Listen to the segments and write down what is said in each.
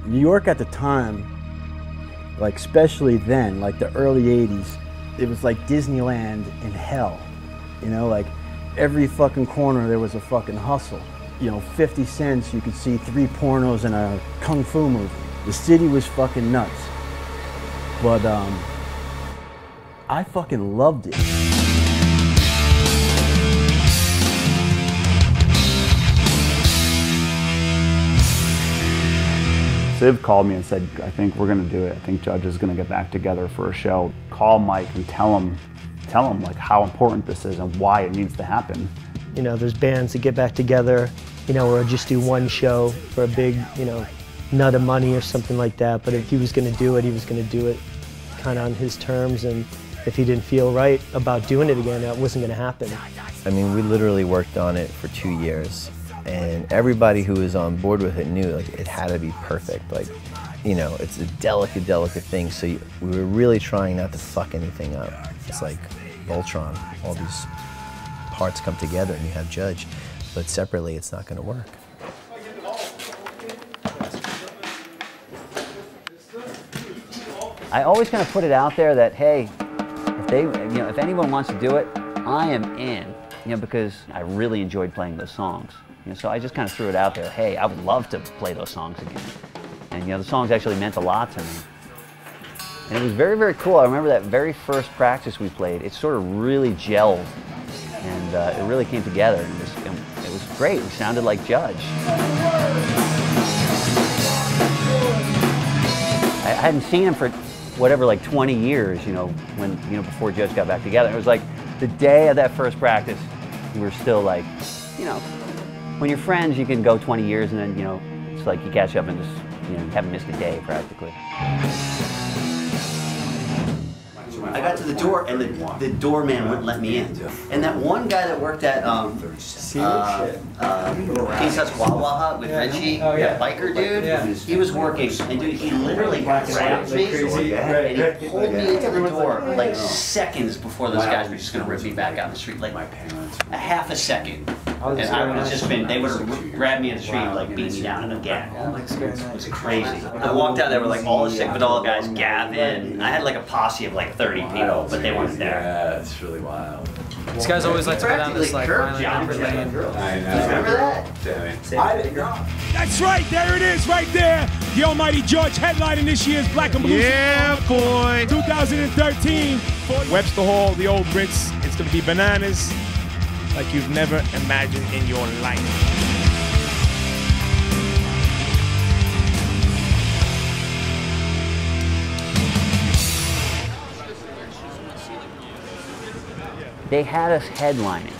New York at the time, like especially then, like the early 80s, it was like Disneyland in hell. You know, like every fucking corner there was a fucking hustle. You know, 50 cents, you could see 3 pornos and a kung fu movie. The city was fucking nuts. But I fucking loved it. Civ called me and said, I think we're gonna do it. I think Judge is gonna get back together for a show. Call Mike and tell him like how important this is and why it needs to happen. You know, there's bands that get back together, you know, or just do one show for a big, you know, nut of money or something like that. But if he was gonna do it, he was gonna do it kind of on his terms. And if he didn't feel right about doing it again, that wasn't gonna happen. I mean, we literally worked on it for 2 years. And everybody who was on board with it knew like it had to be perfect. Like, you know, it's a delicate, delicate thing. So we were really trying not to fuck anything up. It's like Voltron, all these parts come together and you have Judge, but separately it's not going to work. I always kind of put it out there that, hey, if anyone wants to do it, I am in. You know, because I really enjoyed playing those songs. You know, so I just kind of threw it out there, hey, I would love to play those songs again. And you know, the songs actually meant a lot to me. And it was very, very cool. I remember that very first practice we played, it sort of really gelled. And it really came together. And it was great. We sounded like Judge. I hadn't seen him for whatever, like 20 years, you know, when, you know, before Judge got back together. It was like the day of that first practice, we were still like, you know, when you're friends, you can go 20 years and then, you know, it's like you catch up and just, you know, you haven't missed a day practically. I got to the door and the doorman wouldn't let me in. And that one guy that worked at Pisa's Wawa with Richie, that biker dude, he was working, and dude, he literally grabbed me and he pulled me into the door like seconds before those guys were just going to rip me back out in the street, like a half a second. And I would have just been, they would have grabbed me in the street and like beat me down in a gag. It was crazy. I walked out there with like all the Sick Vidal guys, Gavin. I had like a posse of like 30 people, but they weren't there. Yeah, it's really wild. These guys always like to go down this like Remember that? That's right, there it is right there. The almighty Judge headlining this year's Black and Blue. Yeah, boy. 2013. Webster Hall, the old Brits. It's going to be bananas like you've never imagined in your life. They had us headlining.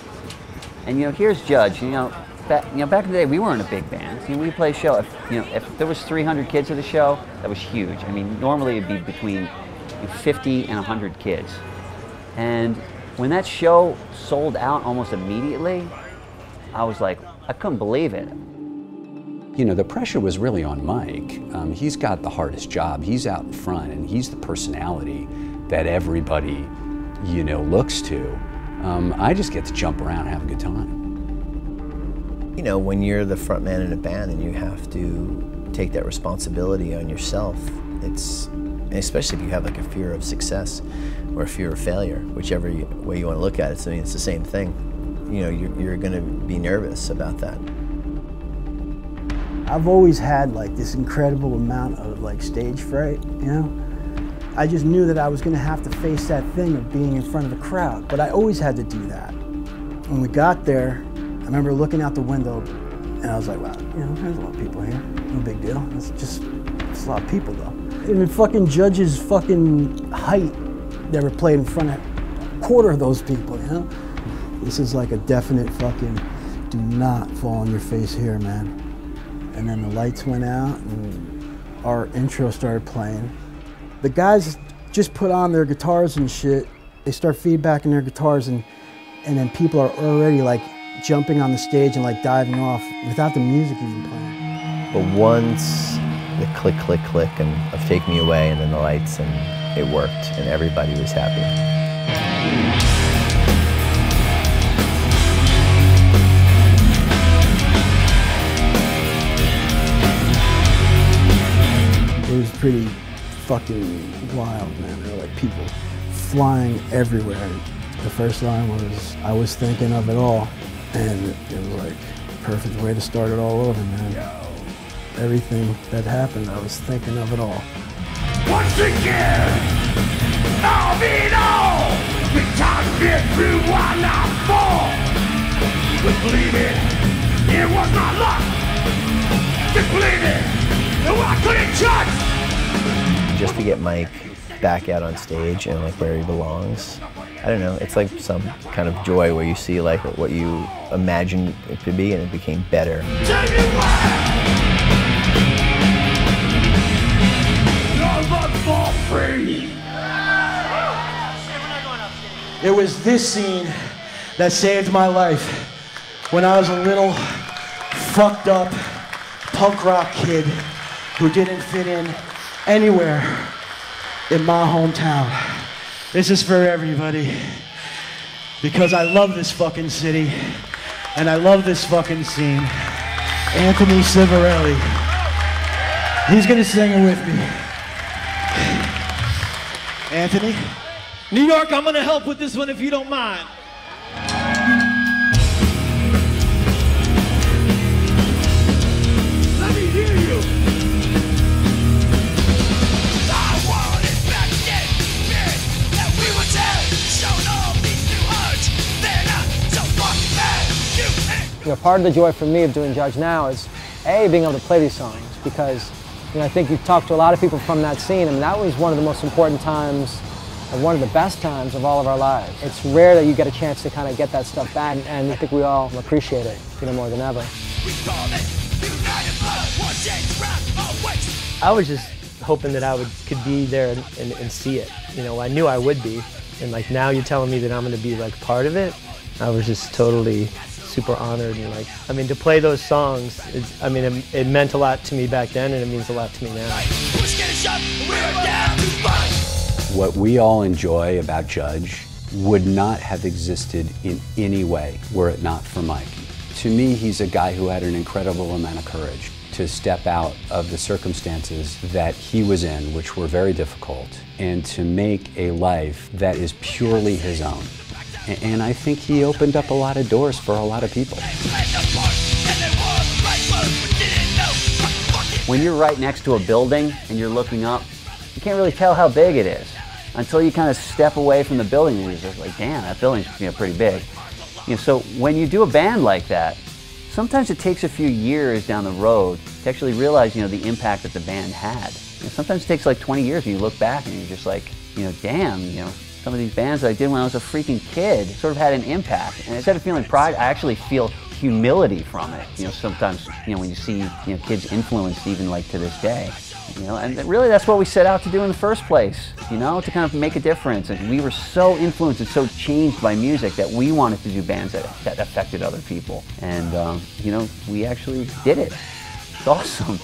And you know, here's Judge, you know, back in the day, we weren't a big band. You know, we play a show, if there was 300 kids at a show, that was huge. I mean, normally it'd be between 50 and 100 kids. And when that show sold out almost immediately, I was like, I couldn't believe it. You know, the pressure was really on Mike. He's got the hardest job. He's out in front, and he's the personality that everybody, you know, looks to. I just get to jump around and have a good time. You know, when you're the front man in a band and you have to take that responsibility on yourself, especially if you have like a fear of success or a fear of failure, whichever way you want to look at it, I mean, it's the same thing. You know, you're going to be nervous about that. I've always had like this incredible amount of like stage fright, you know? I just knew that I was going to have to face that thing of being in front of a crowd, but I always had to do that. When we got there, I remember looking out the window and I was like, wow, you know, there's a lot of people here. No big deal. It's a lot of people though. And the fucking Judge's fucking height, they were played in front of a quarter of those people, you know? This is like a definite fucking, do not fall on your face here, man. And then the lights went out and our intro started playing. The guys just put on their guitars and shit. They start feedbacking their guitars and then people are already like jumping on the stage and like diving off without the music even playing. But once the click, click, click and of Take Me Away and then the lights and it worked and everybody was happy. pretty fucking wild, man. There were like people flying everywhere. The first line was, I was thinking of it all. And it was like a perfect way to start it all over, man. Everything that happened, I was thinking of it all. Once again, I'll be it all. We time to get through while I fall. But believe it was my luck. Just believe it, no, I couldn't judge. Just to get Mike back out on stage and like where he belongs, I don't know, it's like some kind of joy where you see like what you imagined it to be and it became better. It was this scene that saved my life when I was a little fucked up punk rock kid who didn't fit in anywhere in my hometown. This is for everybody, because I love this fucking city and I love this fucking scene. Anthony Civarelli, he's gonna sing it with me. Anthony? New York, I'm gonna help with this one if you don't mind. Let me hear you. I wanted back then, that we were dead, shown all these new hearts. They're not so fucking bad. You know, part of the joy for me of doing Judge now is being able to play these songs, because I think you've talked to a lot of people from that scene, and that was one of the most important times, and one of the best times of all of our lives. It's rare that you get a chance to kind of get that stuff back, and I think we all appreciate it, more than ever. I was just hoping that I could be there and see it. I knew I would be, and like now you're telling me that I'm going to be like part of it. I was just totally super honored, and to play those songs, it meant a lot to me back then, and it means a lot to me now. What we all enjoy about Judge would not have existed in any way were it not for Mike. To me, he's a guy who had an incredible amount of courage to step out of the circumstances that he was in, which were very difficult, and to make a life that is purely his own. And I think he opened up a lot of doors for a lot of people. When you're right next to a building and you're looking up, you can't really tell how big it is until you kind of step away from the building and you're just like, damn, that building's pretty big. So when you do a band like that, sometimes it takes a few years down the road to actually realize, the impact that the band had. Sometimes it takes like 20 years and you look back and you're just like, damn, some of these bands that I did when I was a freaking kid sort of had an impact. And instead of feeling pride, I actually feel humility from it. Sometimes, when you see, kids influenced even like to this day. And really that's what we set out to do in the first place, to kind of make a difference. And we were so influenced and so changed by music that we wanted to do bands that affected other people. And, we actually did it. It's awesome.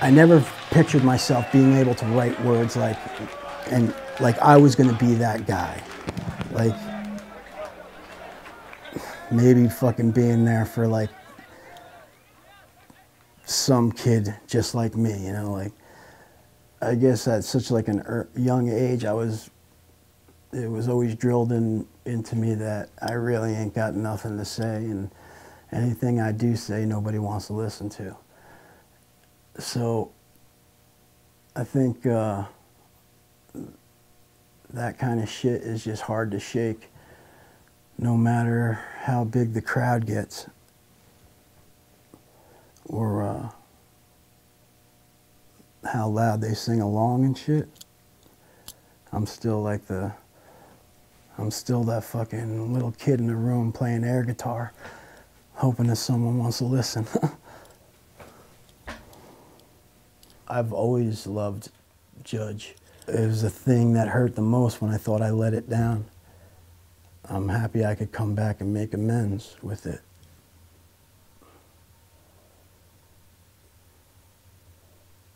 I never pictured myself being able to write words like I was gonna be that guy. Like, maybe fucking being there for like some kid just like me, I guess at such like an young age, it was always drilled into me that I really ain't got nothing to say, and anything I do say, nobody wants to listen to. So I think that kind of shit is just hard to shake, no matter how big the crowd gets or how loud they sing along and shit. I'm still that fucking little kid in the room playing air guitar, hoping that someone wants to listen. I've always loved Judge It was the thing that hurt the most when I thought I let it down. I'm happy I could come back and make amends with it.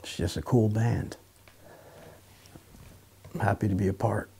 It's just a cool band. I'm happy to be a part.